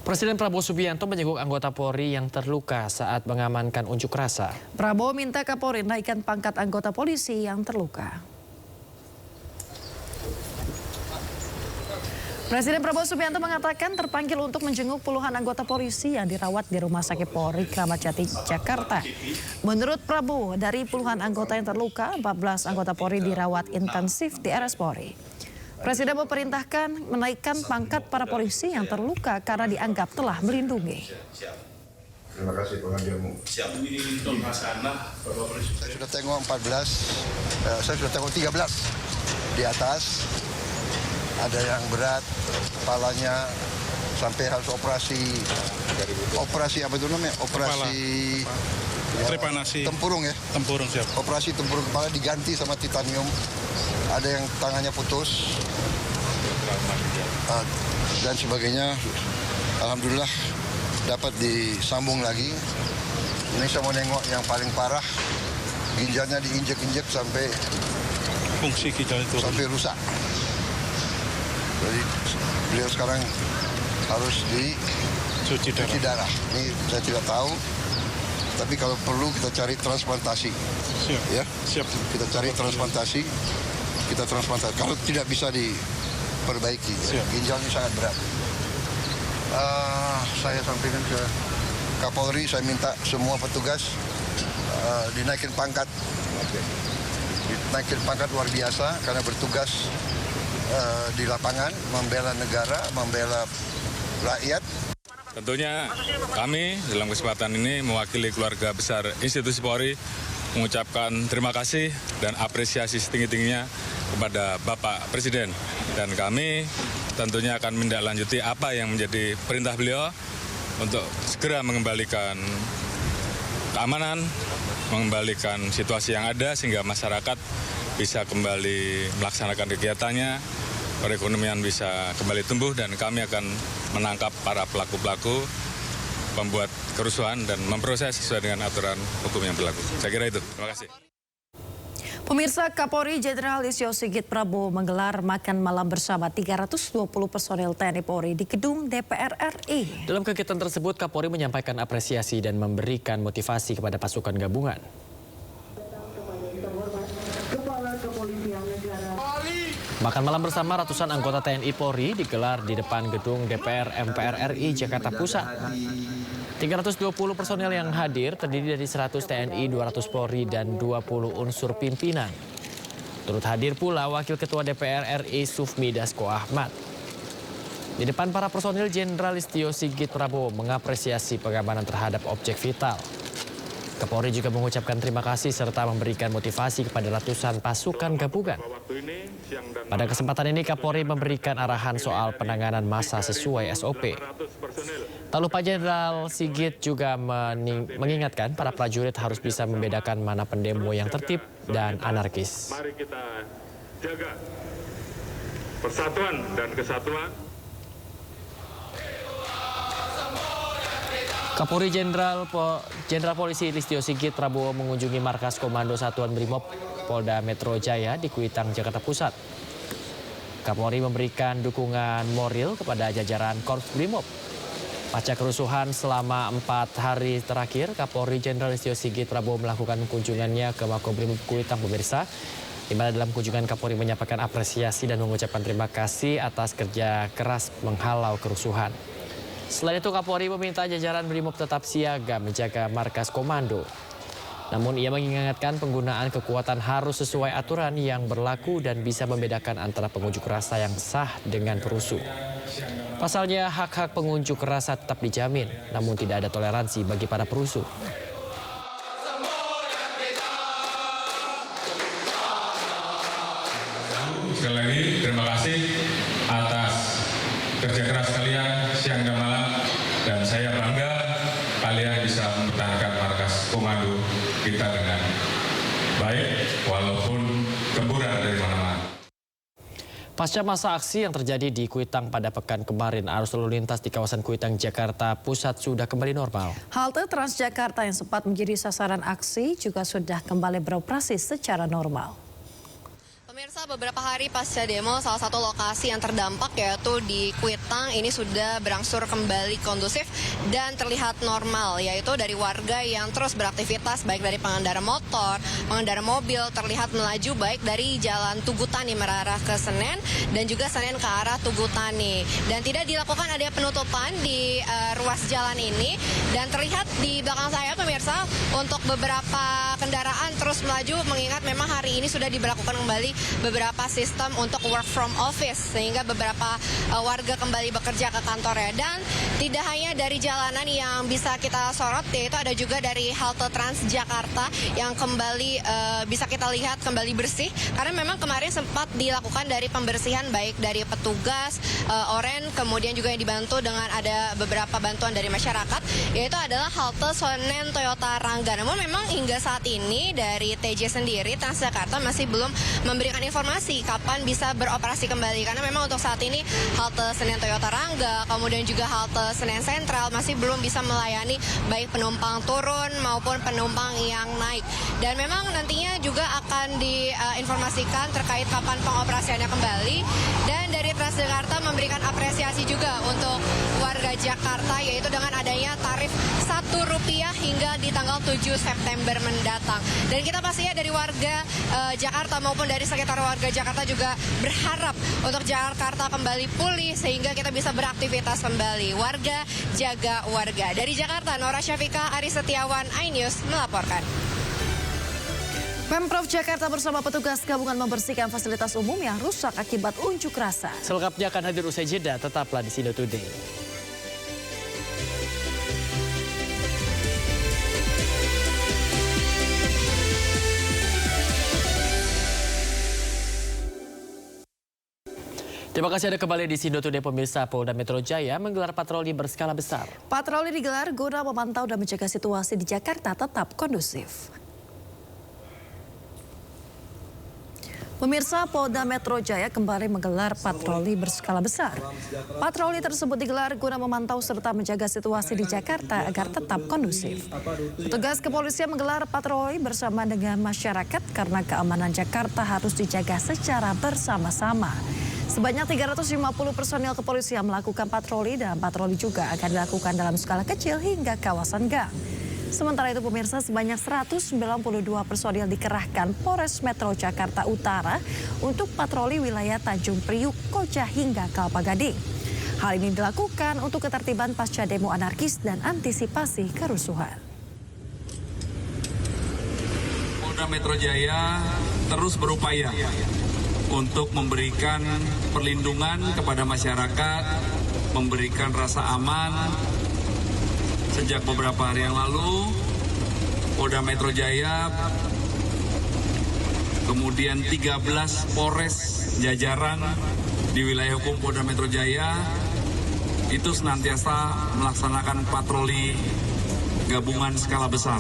Presiden Prabowo Subianto menjenguk anggota Polri yang terluka saat mengamankan unjuk rasa. Prabowo minta Kapolri naikkan pangkat anggota polisi yang terluka. Presiden Prabowo Subianto mengatakan terpanggil untuk menjenguk puluhan anggota polisi yang dirawat di Rumah Sakit Polri Kramat Jati, Jakarta. Menurut Prabowo, dari puluhan anggota yang terluka, 14 anggota Polri dirawat intensif di RS Polri. Presiden memerintahkan menaikkan pangkat para polisi yang terluka karena dianggap telah melindungi. Terima kasih pengambilmu. Siap. Ini untuk Masana, Bapak Presiden. Saya sudah tengok 14, saya sudah tengok 13 di atas. Ada yang berat, kepalanya sampai harus operasi apa itu namanya? Operasi Trepanasi. Tempurung ya? Tempurung, siap. Operasi tempurung kepala diganti sama titanium. Ada yang tangannya putus dan sebagainya. Alhamdulillah dapat disambung lagi. Ini saya mau nengok yang paling parah, ginjalnya diinjek-injek sampai Fungsi ginjal itu sampai rusak. Jadi beliau sekarang harus cuci dicuci darah. Ini saya tidak tahu, tapi kalau perlu kita cari transplantasi. Siap. Ya, Siap. kita cari transplantasi. Kita transplantasi. Kalau tidak bisa diperbaiki, ya. Ginjalnya sangat berat. Saya sampaikan ke Kapolri, saya minta semua petugas dinaikin pangkat. Dinaikin pangkat luar biasa karena bertugas di lapangan, membela negara, membela rakyat. Tentunya kami dalam kesempatan ini mewakili keluarga besar institusi Polri mengucapkan terima kasih dan apresiasi setinggi-tingginya kepada Bapak Presiden. Dan kami tentunya akan menindaklanjuti apa yang menjadi perintah beliau untuk segera mengembalikan keamanan, mengembalikan situasi yang ada sehingga masyarakat bisa kembali melaksanakan kegiatannya, perekonomian bisa kembali tumbuh, dan kami akan menangkap para pelaku-pelaku pembuat kerusuhan dan memproses sesuai dengan aturan hukum yang berlaku. Saya kira itu. Terima kasih. Pemirsa, Kapolri Jenderal Listio Sigit Prabowo menggelar makan malam bersama 320 personel TNI Polri di gedung DPR RI. Dalam kegiatan tersebut, Kapolri menyampaikan apresiasi dan memberikan motivasi kepada pasukan gabungan. Makan malam bersama ratusan anggota TNI Polri digelar di depan gedung DPR MPR RI Jakarta Pusat. 320 personel yang hadir terdiri dari 100 TNI, 200 Polri, dan 20 unsur pimpinan. Turut hadir pula Wakil Ketua DPR RI Sufmi Dasko Ahmad. Di depan para personel, Jenderal Listio Sigit Prabowo mengapresiasi pengamanan terhadap objek vital. Kapolri juga mengucapkan terima kasih serta memberikan motivasi kepada ratusan pasukan gabungan. Pada kesempatan ini, Kapolri memberikan arahan soal penanganan massa sesuai SOP. Tak lupa Jenderal Sigit juga mengingatkan para prajurit harus bisa membedakan mana pendemo yang tertib dan anarkis. Mari kita jaga persatuan dan kesatuan. Kapolri Jenderal Polisi Listio Sigit Prabowo mengunjungi markas Komando Satuan Brimob Polda Metro Jaya di Kuitang, Jakarta Pusat. Kapolri memberikan dukungan moral kepada jajaran Korps Brimob. Pasca kerusuhan selama 4 hari terakhir, Kapolri Jenderal Listio Sigit Prabowo melakukan kunjungannya ke Makobrimob Kuitang, pemirsa. Di mana dalam kunjungan Kapolri menyampaikan apresiasi dan mengucapkan terima kasih atas kerja keras menghalau kerusuhan. Selain itu, Kapolri meminta jajaran Brimob tetap siaga menjaga markas komando. Namun ia mengingatkan penggunaan kekuatan harus sesuai aturan yang berlaku dan bisa membedakan antara pengunjuk rasa yang sah dengan perusuh. Pasalnya, hak-hak pengunjuk rasa tetap dijamin, namun tidak ada toleransi bagi para perusuh. Sekali lagi terima kasih atas kerja keras kalian siang dan malam, dan saya bangga kalian bisa mempertahankan markas komando kita dengan baik walaupun gemburan dari mana-mana. Pasca masa aksi yang terjadi di Kuitang pada pekan kemarin, arus lalu lintas di kawasan Kuitang, Jakarta Pusat sudah kembali normal. Halte Transjakarta yang sempat menjadi sasaran aksi juga sudah kembali beroperasi secara normal. Pemirsa, beberapa hari pasca demo, salah satu lokasi yang terdampak yaitu di Kuitang ini sudah berangsur kembali kondusif dan terlihat normal, yaitu dari warga yang terus beraktivitas baik dari pengendara motor, pengendara mobil terlihat melaju baik dari jalan Tugu Tani mengarah ke Senen dan juga Senen ke arah Tugu Tani. Dan tidak dilakukan ada penutupan di ruas jalan ini dan terlihat di belakang saya pemirsa untuk beberapa kendaraan terus melaju mengingat memang hari ini sudah diberlakukan kembali beberapa sistem untuk work from office sehingga beberapa warga kembali bekerja ke kantornya. Dan tidak hanya dari jalanan yang bisa kita sorot, yaitu ada juga dari halte Transjakarta yang kembali bisa kita lihat kembali bersih karena memang kemarin sempat dilakukan dari pembersihan baik dari petugas oren, kemudian juga yang dibantu dengan ada beberapa bantuan dari masyarakat, yaitu adalah halte Senen Toyota Rangga. Namun memang hingga saat ini dari TJ sendiri Transjakarta masih belum memberikan informasi kapan bisa beroperasi kembali karena memang untuk saat ini halte Senen Toyota Rangga kemudian juga halte Senen Sentral masih belum bisa melayani baik penumpang turun maupun penumpang yang naik. Dan memang nantinya juga akan diinformasikan terkait kapan pengoperasiannya kembali. Dan dari Transjakarta memberikan apresiasi juga untuk warga Jakarta yaitu dengan adanya tarif Rp1 hingga di tanggal 7 September mendatang. Dan kita pastinya dari warga Jakarta maupun dari sekitar warga Jakarta juga berharap untuk Jakarta kembali pulih sehingga kita bisa beraktivitas kembali. Warga jaga warga. Dari Jakarta, Nora Syafika, Ari Setiawan, iNews melaporkan. Pemprov Jakarta bersama petugas gabungan membersihkan fasilitas umum yang rusak akibat unjuk rasa. Selengkapnya akan hadir usai jeda, tetaplah di Sindo Today. Terima kasih Anda kembali di Sindo Today. Pemirsa, Polda Metro Jaya menggelar patroli berskala besar. Patroli digelar guna memantau dan mencegah situasi di Jakarta tetap kondusif. Pemirsa, Polda Metro Jaya kembali menggelar patroli berskala besar. Patroli tersebut digelar guna memantau serta menjaga situasi di Jakarta agar tetap kondusif. Petugas kepolisian menggelar patroli bersama dengan masyarakat karena keamanan Jakarta harus dijaga secara bersama-sama. Sebanyak 350 personil kepolisian melakukan patroli dan patroli juga akan dilakukan dalam skala kecil hingga kawasan gang. Sementara itu pemirsa, sebanyak 192 personil dikerahkan Polres Metro Jakarta Utara untuk patroli wilayah Tanjung Priuk, Koja hingga Kelapa Gading. Hal ini dilakukan untuk ketertiban pasca demo anarkis dan antisipasi kerusuhan. Polda Metro Jaya terus berupaya untuk memberikan perlindungan kepada masyarakat, memberikan rasa aman. Sejak beberapa hari yang lalu, Polda Metro Jaya, kemudian 13 Polres jajaran di wilayah hukum Polda Metro Jaya, itu senantiasa melaksanakan patroli gabungan skala besar